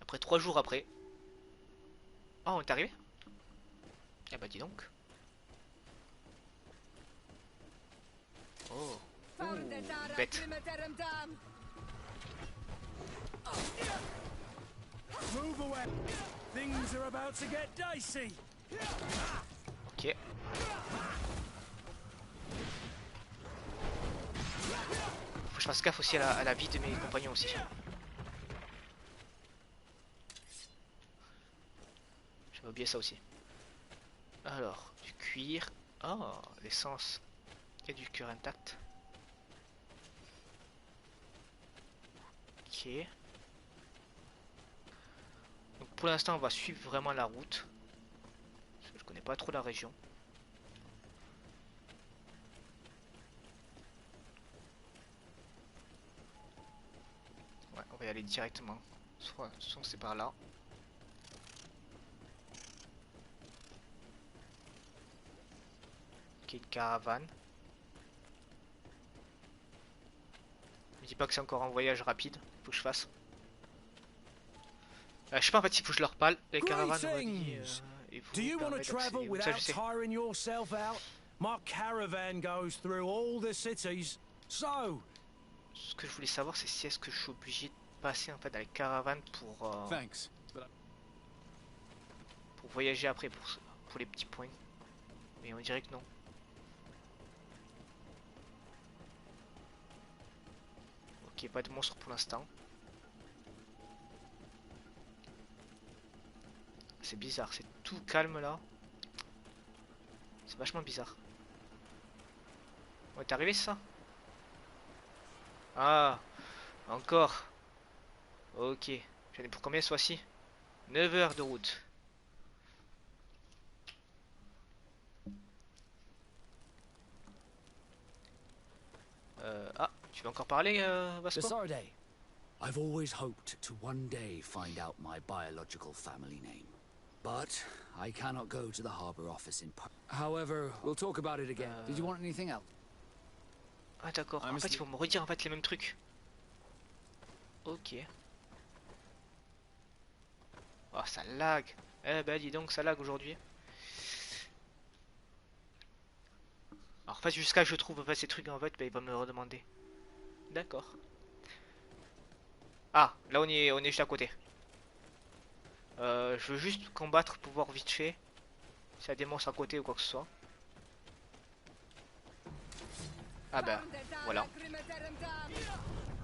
Après 3 jours après. Oh, on est arrivé? Ah bah dis donc. Oh. Bête. Move away. Things are about to get dicey. Ok. Faut que je fasse gaffe aussi à la vie de mes compagnons aussi. J'avais oublié ça aussi. Alors, du cuir. Oh, l'essence. Il y a du cuir intact. Ok. Donc pour l'instant on va suivre vraiment la route. Parce que je connais pas trop la région. Ouais, on va y aller directement. Soit c'est par là. Ok, une caravane. Me dis pas que c'est encore un voyage rapide. Faut que je fasse. Je sais pas en fait s'il faut que je leur parle. Les caravanes on m'a dit, et vous Do you want to permet travel d'accéder. Donc ça, without je sais. tiring yourself out? My caravan goes through all the cities. So, Ce que je voulais savoir c'est si est-ce que je suis obligé de passer en fait dans les caravanes pour Thanks. voyager après pour les petits points. Mais on dirait que non. Ok, pas de monstre pour l'instant. C'est bizarre, c'est tout calme là. C'est vachement bizarre. On est arrivé ça? Ah, encore. Ok, j'en ai pour combien ce fois-ci? 9 heures de route. Ah, tu veux encore parler, Vasco? Desarde, I've always hoped to one day find out my biological family name. But I cannot go to the harbor office in part. However, we'll talk about it again. Did you want anything else? Ah d'accord, en fait il faut me redire en fait les mêmes trucs. Ok. Oh ça lag. Eh ben dis donc ça lag aujourd'hui. Alors en fait jusqu'à ce que je trouve en fait, ces trucs en fait, ben, il va me le redemander. D'accord. Ah là on est juste à côté. Je veux juste combattre pour voir vite fait s'il y a des monstres à côté ou quoi que ce soit. Ah ben voilà.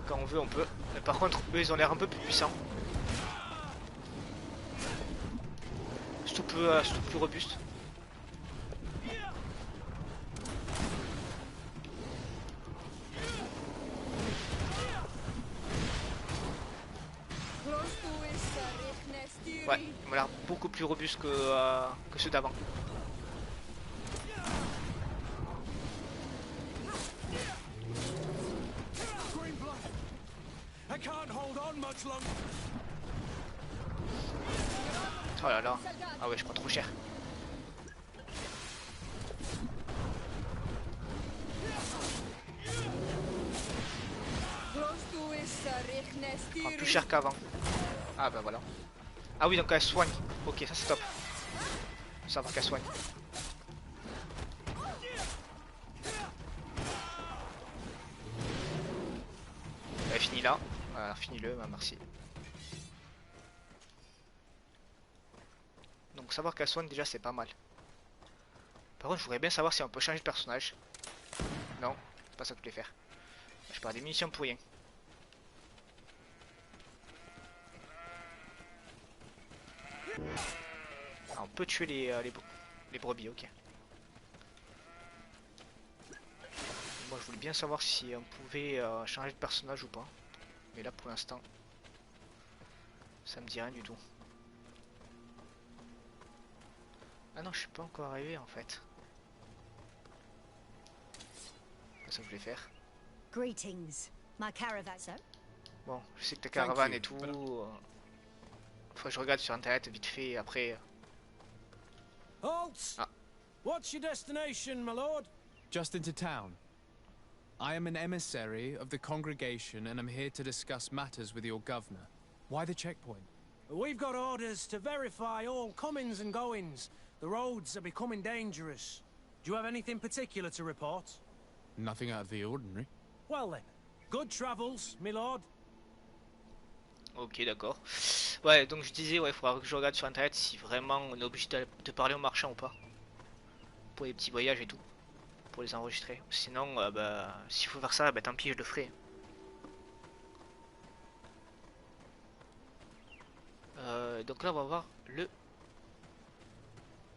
Quand on veut on peut. Mais par contre eux ils ont l'air un peu plus puissants. C'est tout plus robuste. Ouais, ils m'ont l'air beaucoup plus robustes que ceux d'avant. Oh là là. Ah ouais, je prends trop cher. Je prends plus cher qu'avant. Ah bah voilà. Ah oui, donc elle soigne. Ok, ça c'est top. Savoir qu'elle soigne. Elle finit là. Voilà, finis-le, bah, merci. Donc savoir qu'elle soigne déjà c'est pas mal. Par contre je voudrais bien savoir si on peut changer de personnage. Non, c'est pas ça que je voulais faire. Je perds des munitions pour rien. Ah, on peut tuer les brebis, ok. Moi je voulais bien savoir si on pouvait changer de personnage ou pas. Mais là pour l'instant, ça me dit rien du tout. Ah non, je suis pas encore arrivé en fait. C'est ça que je voulais faire. Greetings. My caravan. Bon, je sais que ta caravane et tout. Faut que je regarde sur internet vite fait après. Halt! Ah. What's your destination, my lord? Just into town. I am an emissary of the congregation and I'm here to discuss matters with your governor. Why the checkpoint? We've got orders to verify all comings and goings. The roads are becoming dangerous. Do you have anything particular to report? Nothing out of the ordinary. Well then, good travels, my lord. Ok, d'accord. Ouais, donc je disais, ouais, il faudra que je regarde sur internet si vraiment on est obligé de parler aux marchands ou pas. Pour les petits voyages et tout. Pour les enregistrer. Sinon, bah, s'il faut faire ça, bah tant pis, je le ferai. Donc là, on va voir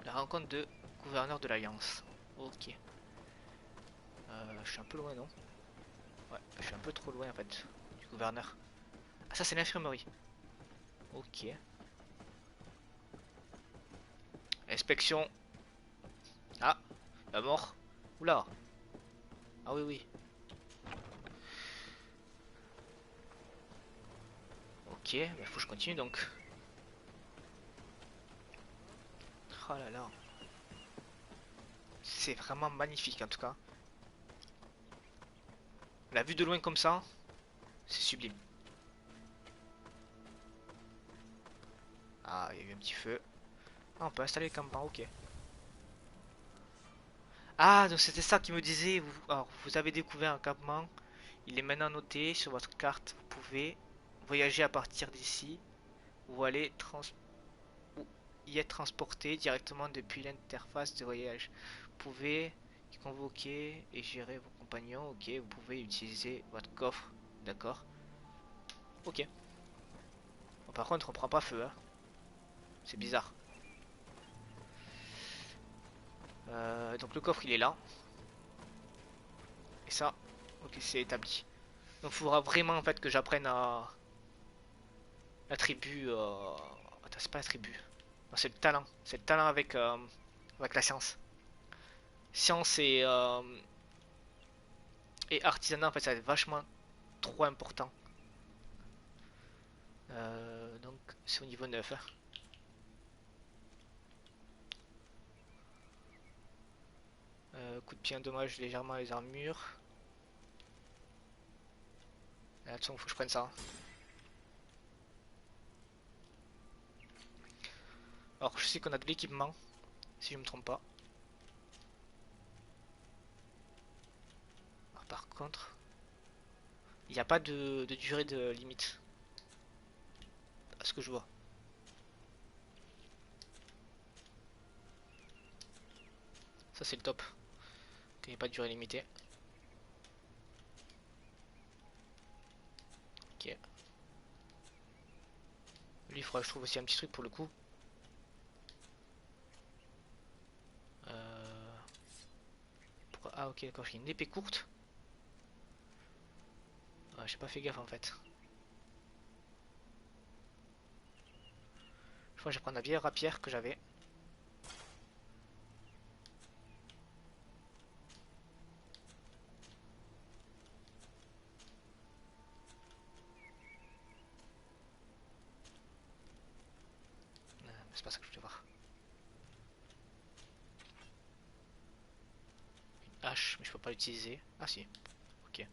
la rencontre de gouverneur de l'Alliance. Ok. Je suis un peu loin, non? Ouais, je suis un peu trop loin en fait du gouverneur. Ah, ça c'est l'infirmerie. Ok. Inspection. Ah, la mort. Oula. Ah oui, oui. Ok, bah, faut que je continue donc. Oh là là. C'est vraiment magnifique en tout cas. La vue de loin comme ça, c'est sublime. Ah, il y a eu un petit feu. Ah, on peut installer le campement, ok. Ah, donc c'était ça qui me disait. Alors, vous avez découvert un campement. Il est maintenant noté sur votre carte. Vous pouvez voyager à partir d'ici ou y être transporté directement depuis l'interface de voyage. Vous pouvez convoquer et gérer vos compagnons. Ok, vous pouvez utiliser votre coffre. D'accord. Ok. Bon, par contre, on prend pas feu. Hein. C'est bizarre. Donc le coffre il est là. Et ça, ok, c'est établi. Donc il faudra vraiment en fait que j'apprenne à l'attribut. Attends, c'est pas l'attribut. Non, c'est le talent. C'est le talent avec la science. Science et artisanat en fait ça va être vachement trop important. Donc c'est au niveau 9. Hein. Coup de pied endommage légèrement les armures. Attention, faut que je prenne ça. Alors je sais qu'on a de l'équipement, si je me trompe pas. Alors, par contre, il n'y a pas de durée de limite. À ce que je vois. Ça c'est le top. Qu'il n'y ait pas de durée limitée. Ok. Lui il faudra que je trouve aussi un petit truc pour le coup. Ah ok d'accord, j'ai une épée courte. Ah, j'ai pas fait gaffe en fait. Je crois que je vais prendre la vieille rapière que j'avais. c'est pas ça que je voulais voir. Une hache, mais je peux pas l'utiliser. Ah si, ok.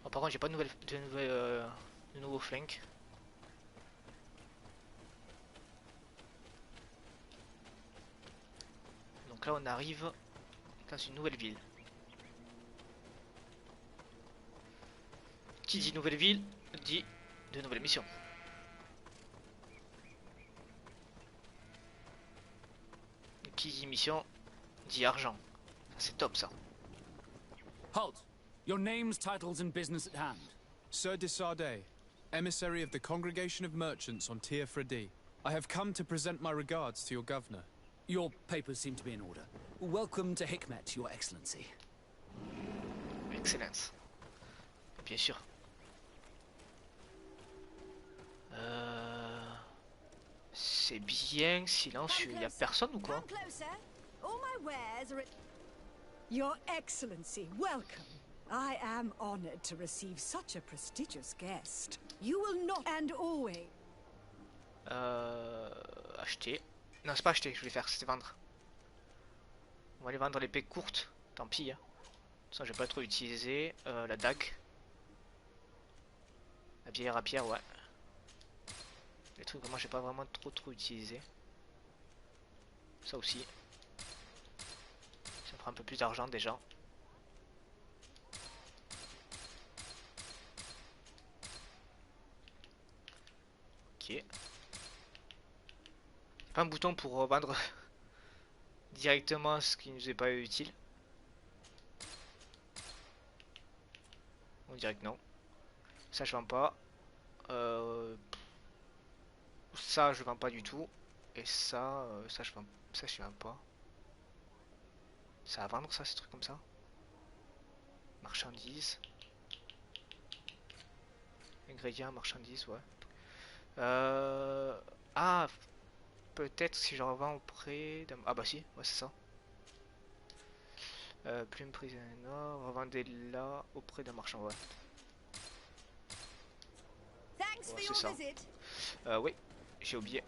Bon, par contre, j'ai pas de nouveau flank. Donc là, on arrive dans une nouvelle ville. Qui dit nouvelle ville, dit de nouvelles missions. Qui dit mission, dit argent. C'est top ça. Halt! Your names, titles, and business at hand. Sir de Sardet, emissary of the Congregation of Merchants on Tier Fredi. I have come to present my regards to your governor. Your papers seem to be in order. Welcome to Hikmet, Your Excellency. Excellence. Bien sûr. C'est bien silencieux. Il y a personne ou quoi? Your Excellency, welcome. I am honored to receive such a prestigious guest. You will not and always. Acheter. Non, c'est pas acheter, je voulais faire, c'était vendre. On va aller vendre l'épée courte. Tant pis. Hein. Ça, je vais pas trop utiliser. La dague. La vieille rapière, ouais. Les trucs que moi j'ai pas vraiment trop utilisé. Ça aussi. Ça prend un peu plus d'argent déjà. Ok. Pas un bouton pour vendre directement ce qui nous est pas utile. On dirait que non. Ça je vends pas. Ça je vends pas du tout. Et ça, ça je vends pas. Ça à vendre ça, ces trucs comme ça. Marchandises. Ingrédients, marchandises, ouais. Ah, peut-être si je revends auprès d'un... Ah bah si, ouais c'est ça. Plume prise en or, revendez là auprès d'un marchand, ouais. Ouais, c'est ça. Oui, j'ai oublié.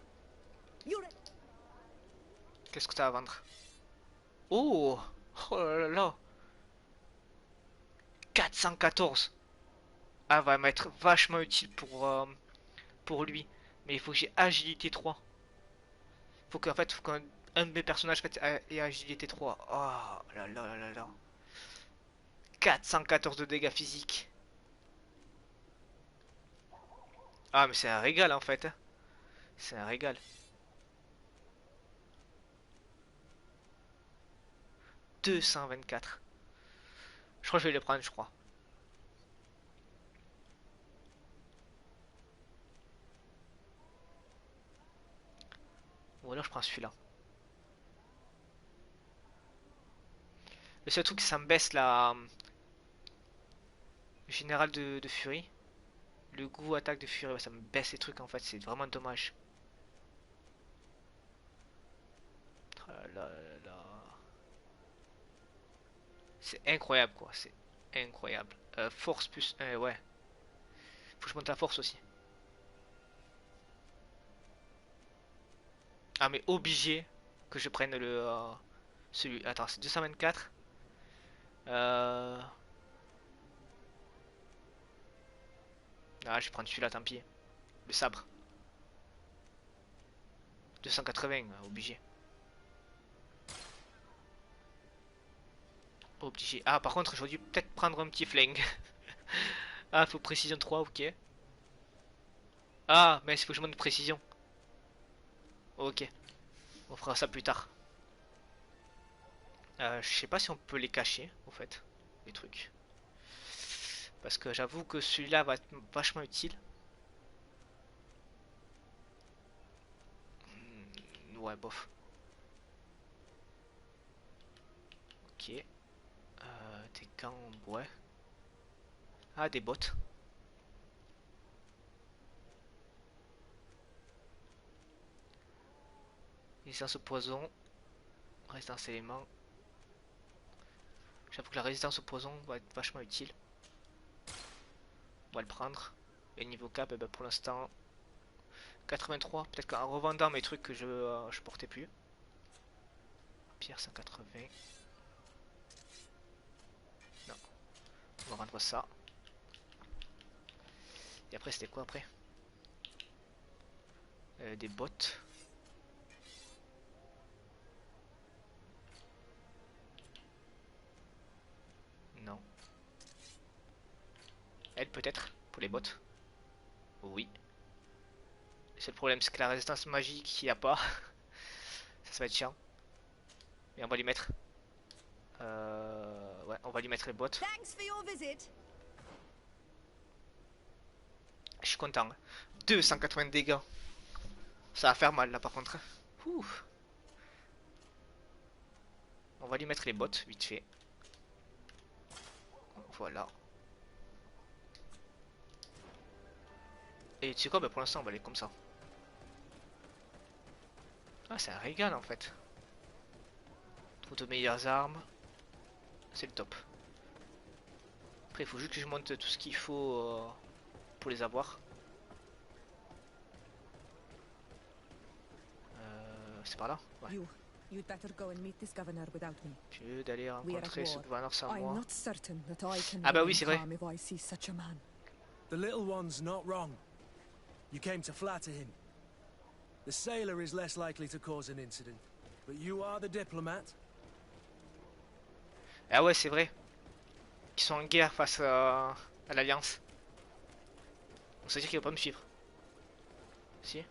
Qu'est-ce que t'as à vendre? Oh, oh là là. 414. Ah, va m'être vachement utile pour lui. Mais il faut que j'ai agilité 3. Faut qu'en fait, faut qu'un de mes personnages ait agilité 3. Oh là là là là. 414 de dégâts physiques. Ah mais c'est un régal en fait. C'est un régal. « 224. Je crois que je vais les prendre, je crois. Ou alors je prends celui-là. Le seul truc, c'est que ça me baisse la... Le général de furie. Le goût attaque de furie, ouais, ça me baisse les trucs en fait, c'est vraiment dommage. Oh là là là là. C'est incroyable quoi, c'est incroyable. Force plus 1, ouais. Faut que je monte la force aussi. Ah mais obligé que je prenne le... celui... Attends, c'est 224. Ah, je vais prendre celui-là, tant pis. Le sabre. 280, obligé. Obligé. Ah, par contre, j'aurais dû peut-être prendre un petit flingue. Ah, faut précision 3, ok. Ah, mais il faut que je monte de précision. Ok. On fera ça plus tard. Je sais pas si on peut les cacher, en fait. Les trucs. Parce que j'avoue que celui-là va être vachement utile. Ouais, bof. Ok. Des gants, ouais. Ah, des bottes. Résistance au poison. Résistance élément. J'avoue que la résistance au poison va être vachement utile. On va le prendre. Et niveau cap, eh ben pour l'instant, 83, peut-être qu'en revendant mes trucs que je portais plus. Pierre 180. Non. On va vendre ça. Et après c'était quoi après? Des bottes. Non. Elle peut-être pour les bottes. Oui. Le seul problème c'est que la résistance magique il n'y a pas. Ça va être chiant. Mais on va lui mettre. Ouais, on va lui mettre les bottes. Je suis content. 280 dégâts. Ça va faire mal là par contre. Ouh. On va lui mettre les bottes vite fait. Voilà. Et tu sais quoi, bah pour l'instant on va aller comme ça. Ah c'est un régal en fait. Trouve de meilleures armes. C'est le top. Après il faut juste que je monte tout ce qu'il faut pour les avoir. C'est par là? Ouais. You'd better go and meet this governor without me. Tu veux d'aller rencontrer ce gouverneur sans I'm moi? not certain that I can Ah bah oui c'est vrai. if I see such a man. The little one's not wrong. You came to flatter him. The sailor is less likely to cause an incident, but you are the diplomat. Ah ouais c'est vrai. Ils sont en guerre face à l'Alliance. Donc ça veut dire qu'il va pas me suivre. Si.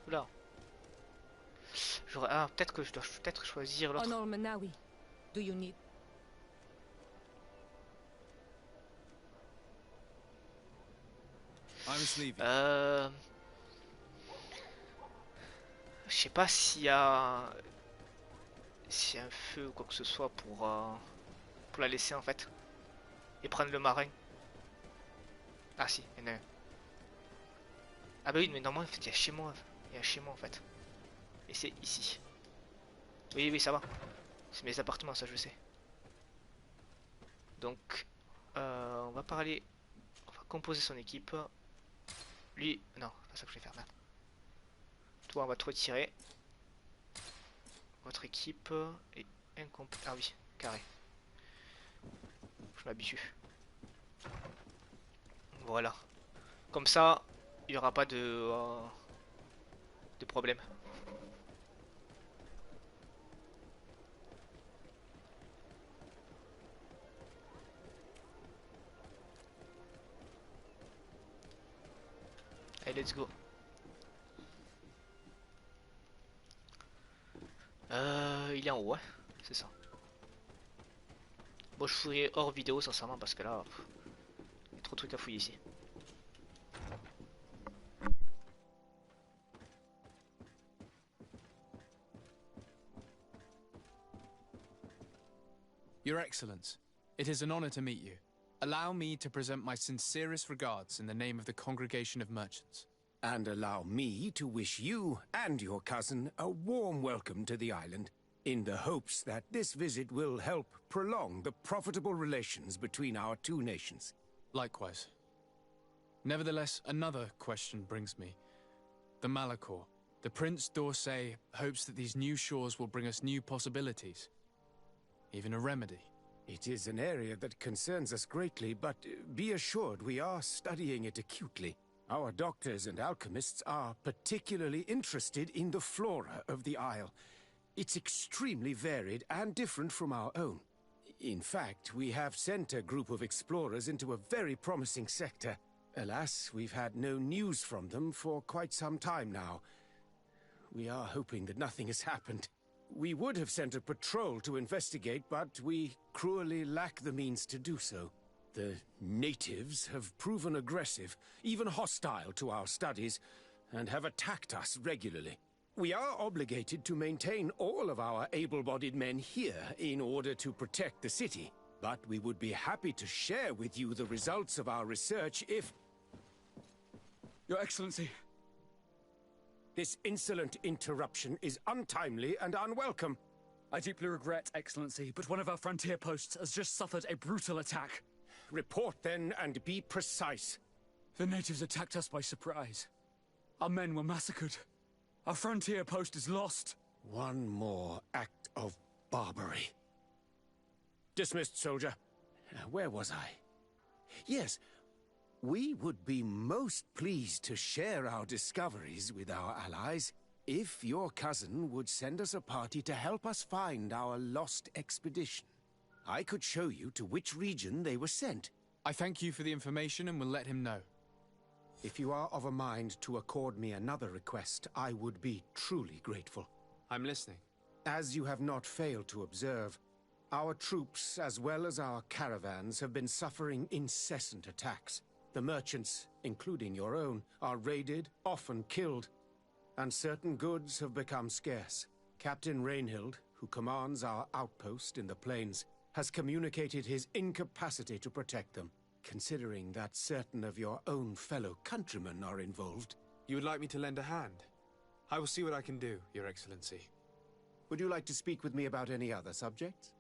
Oula. Ah peut-être que je dois peut-être choisir l'autre. Énormément, do you need? Je sais pas s'il y a un feu ou quoi que ce soit pour la laisser en fait et prendre le marin. Ah si, il y en a un. Ah bah oui mais normalement il y a chez moi. Il y a chez moi en fait. Et c'est ici. Oui oui ça va. C'est mes appartements ça je sais. Donc on va parler. On va composer son équipe. Lui, non, c'est pas ça que je vais faire, merde. Toi, on va te retirer. Votre équipe est incomplète. Ah oui, carré. Je m'habitue. Voilà. Comme ça, il n'y aura pas de problème. Allez, let's go. Il est en haut, ouais, c'est ça. Bon, je fouillerai hors vidéo, sincèrement, parce que là, il y a trop de trucs à fouiller ici. Your Excellence, it is an honor to meet you. Allow me to present my sincerest regards in the name of the Congregation of Merchants. And allow me to wish you and your cousin a warm welcome to the island, in the hopes that this visit will help prolong the profitable relations between our two nations. Likewise. Nevertheless, another question brings me. The Malachor. The Prince d'Orsay hopes that these new shores will bring us new possibilities. Even a remedy. It is an area that concerns us greatly, but be assured we are studying it acutely. Our doctors and alchemists are particularly interested in the flora of the Isle. It's extremely varied and different from our own. In fact, we have sent a group of explorers into a very promising sector. Alas, we've had no news from them for quite some time now. We are hoping that nothing has happened. We would have sent a patrol to investigate, but we cruelly lack the means to do so. The natives have proven aggressive, even hostile to our studies, and have attacked us regularly. We are obligated to maintain all of our able-bodied men here in order to protect the city, but we would be happy to share with you the results of our research if... Your Excellency. This insolent interruption is untimely and unwelcome. I deeply regret, Excellency, but one of our frontier posts has just suffered a brutal attack. Report then and be precise. The natives attacked us by surprise. Our men were massacred. Our frontier post is lost. One more act of barbarity. Dismissed, soldier. Where was I? Yes, we would be most pleased to share our discoveries with our allies if your cousin would send us a party to help us find our lost expedition. I could show you to which region they were sent. I thank you for the information and will let him know. If you are of a mind to accord me another request, I would be truly grateful. I'm listening. As you have not failed to observe, our troops, as well as our caravans, have been suffering incessant attacks. The merchants, including your own, are raided, often killed, and certain goods have become scarce. Captain Rainhild, who commands our outpost in the plains, has communicated his incapacity to protect them. Considering that certain of your own fellow countrymen are involved. You would like me to lend a hand? I will see what I can do, Your Excellency. Would you like to speak with me about any other subjects?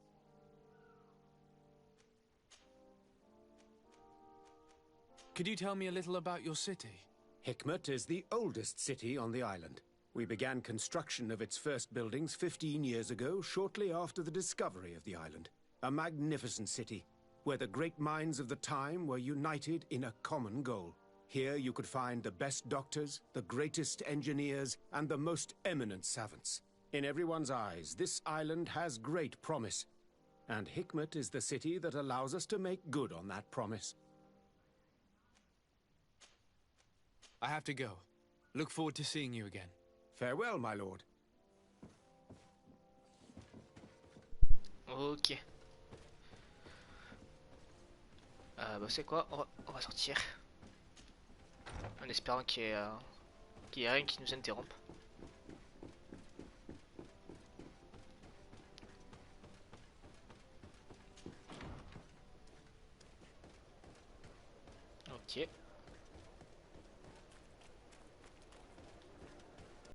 Could you tell me a little about your city? Hikmet is the oldest city on the island. We began construction of its first buildings 15 years ago, shortly after the discovery of the island. A magnificent city, where the great minds of the time were united in a common goal. Here you could find the best doctors, the greatest engineers, and the most eminent savants. In everyone's eyes, this island has great promise, and Hikmet is the city that allows us to make good on that promise. I have to go. Look forward to seeing you again. Farewell, my lord. Ok. Bah c'est quoi, on va sortir. En espérant qu'il y ait rien qui nous interrompe. Ok.